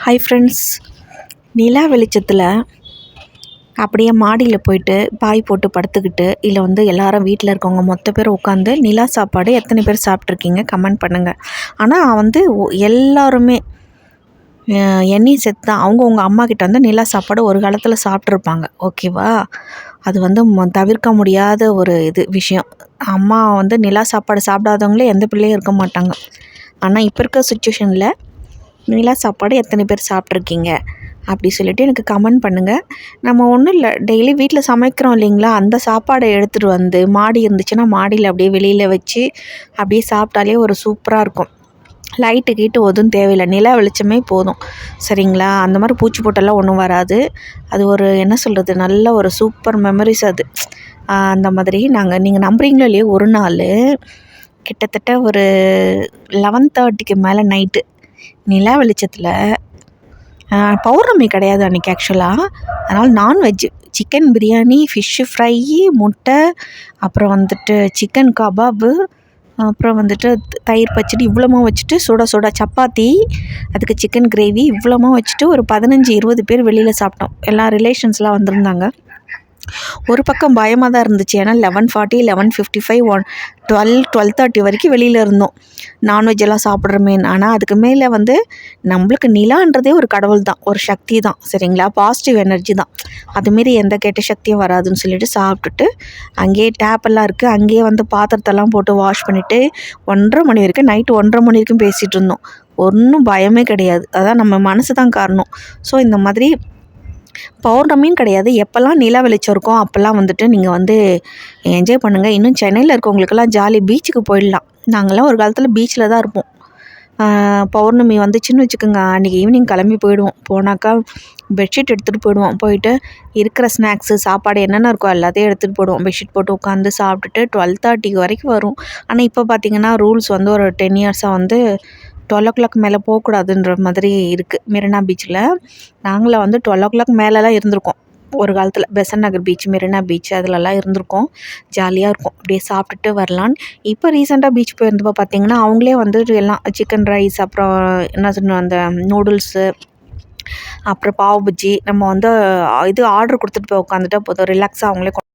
Hi friends, நிலா வெளிச்சத்தில் அப்படியே மாடியில் போயிட்டு பாய் போட்டு படுத்துக்கிட்டு இல்லை வந்து எல்லாரும் வீட்டில் இருக்கவங்க மொத்த பேர் உட்காந்து நிலா சாப்பாடு எத்தனை பேர் சாப்பிட்ருக்கீங்க கமெண்ட் பண்ணுங்கள். ஆனால் வந்து எல்லாருமே எண்ணெயும் செத்து தான் அவங்கவுங்க அம்மா கிட்ட வந்து நிலா சாப்பாடு ஒரு காலத்தில் சாப்பிட்ருப்பாங்க. ஓகேவா? அது வந்து தவிர்க்க முடியாத ஒரு விஷயம். அம்மா வந்து நிலா சாப்பாடு சாப்பிடாதவங்களே எந்த பிள்ளையும் இருக்க மாட்டாங்க. ஆனால் இப்போ இருக்க சுச்சுவேஷனில் நிலா சாப்பாடு எத்தனை பேர் சாப்பிட்ருக்கீங்க அப்படி சொல்லிவிட்டு எனக்கு கமெண்ட் பண்ணுங்கள். நம்ம ஒன்றும் இல்லை, டெய்லி வீட்டில் சமைக்கிறோம் இல்லைங்களா, அந்த சாப்பாடை எடுத்துகிட்டு வந்து மாடி இருந்துச்சுன்னா மாடியில் அப்படியே வெளியில் வச்சு அப்படியே சாப்பிட்டாலே ஒரு சூப்பராக இருக்கும். லைட்டு கீட்டு ஒதுவும் தேவையில்லை, நிலா வெளிச்சமே போதும். சரிங்களா? அந்த மாதிரி பூச்சி போட்டெல்லாம் ஒன்றும் வராது. அது ஒரு என்ன சொல்கிறது, நல்ல ஒரு சூப்பர் மெமரிஸ் அது. அந்த மாதிரி நீங்கள் நம்புறீங்களோ இல்லையோ, ஒரு நாள் கிட்டத்தட்ட ஒரு 11:30க்கு மேலே நைட்டு நிலா வெளிச்சத்தில் பௌர்ணமி கிடையாது அன்றைக்கி ஆக்சுவலாக. அதனால் non veg chicken biryani, fish fry, முட்டை, அப்புறம் வந்துட்டு சிக்கன் கபாபு, அப்புறம் வந்துட்டு தயிர் பச்சடி இவ்வளோமா வச்சுட்டு சுட சுட சப்பாத்தி, அதுக்கு சிக்கன் கிரேவி இவ்வளோமா வச்சுட்டு ஒரு 15-20 பேர் வெளியில் சாப்பிட்டோம். எல்லா ரிலேஷன்ஸ்லாம் வந்திருந்தாங்க. ஒரு பக்கம் பயமாக தான் இருந்துச்சு. ஏன்னா 11:40, 11:55, 12:30 வரைக்கும் வெளியில் இருந்தோம் நான்வெஜ் எல்லாம் சாப்பிட்றமே. ஆனால் அதுக்கு மேலே வந்து நம்மளுக்கு நிலான்றதே ஒரு கடவுள் தான், ஒரு சக்தி தான். சரிங்களா? பாசிட்டிவ் எனர்ஜி தான். அதுமாரி எந்த கெட்ட சக்தியும் வராதுன்னு சொல்லிட்டு சாப்பிட்டுட்டு அங்கேயே டேப்பெல்லாம் இருக்குது, அங்கேயே வந்து பாத்திரத்தெல்லாம் போட்டு வாஷ் பண்ணிவிட்டு 1:30 மணி வரைக்கும், நைட்டு 1:30 மணி வரைக்கும் பேசிகிட்டு இருந்தோம். ஒன்றும் பயமே கிடையாது. அதான் நம்ம மனசு தான் காரணம். ஸோ இந்த மாதிரி பௌர்ணமின்னு கிடையாது, எப்போல்லாம் நிலா வெளிச்சம் இருக்கோ அப்போல்லாம் வந்துட்டு நீங்கள் வந்து என்ஜாய் பண்ணுங்கள். இன்னும் சென்னையில் இருக்கவங்களுக்கெல்லாம் ஜாலி, பீச்சுக்கு போயிடலாம். நாங்கள்லாம் ஒரு காலத்தில் பீச்சில் தான் இருப்போம். பௌர்ணமி வந்துச்சுன்னு வச்சுக்கோங்க, அன்றைக்கி ஈவினிங் கிளம்பி போயிடுவோம். போனாக்கா பெட்ஷீட் எடுத்துகிட்டு போயிடுவோம். போயிட்டு இருக்கிற ஸ்நாக்ஸு சாப்பாடு என்னென்ன இருக்கோ எல்லாத்தையும் எடுத்துகிட்டு போயிடுவோம். பெட்ஷீட் போட்டு உட்காந்து சாப்பிட்டுட்டு 12:30 வரைக்கும் வரும். ஆனால் இப்போ பார்த்திங்கன்னா ரூல்ஸ் வந்து ஒரு 10 இயர்ஸாக வந்து 12 மேலே போகக்கூடாதுன்ற மாதிரி இருக்குது மெரினா பீச்சில். நாங்களாம் வந்து 12 மேலெலாம் இருந்திருக்கோம் ஒரு காலத்தில். பெசன்ட் நகர் பீச், மெரினா பீச் அதிலலாம் இருந்திருக்கோம். ஜாலியாக இருக்கும், அப்படியே சாப்பிட்டுட்டு வரலான்னு. இப்போ ரீசெண்டாக பீச் போயிருந்தப்போ பார்த்திங்கன்னா அவங்களே வந்து எல்லாம் சிக்கன் ரைஸ், அப்புறம் என்ன சொன்ன அந்த நூடுல்ஸு, அப்புறம் பாவ் பஜ்ஜி, நம்ம வந்து இது ஆர்டர் கொடுத்துட்டு போய் உட்காந்துட்டா போதும், ரிலாக்ஸாக அவங்களே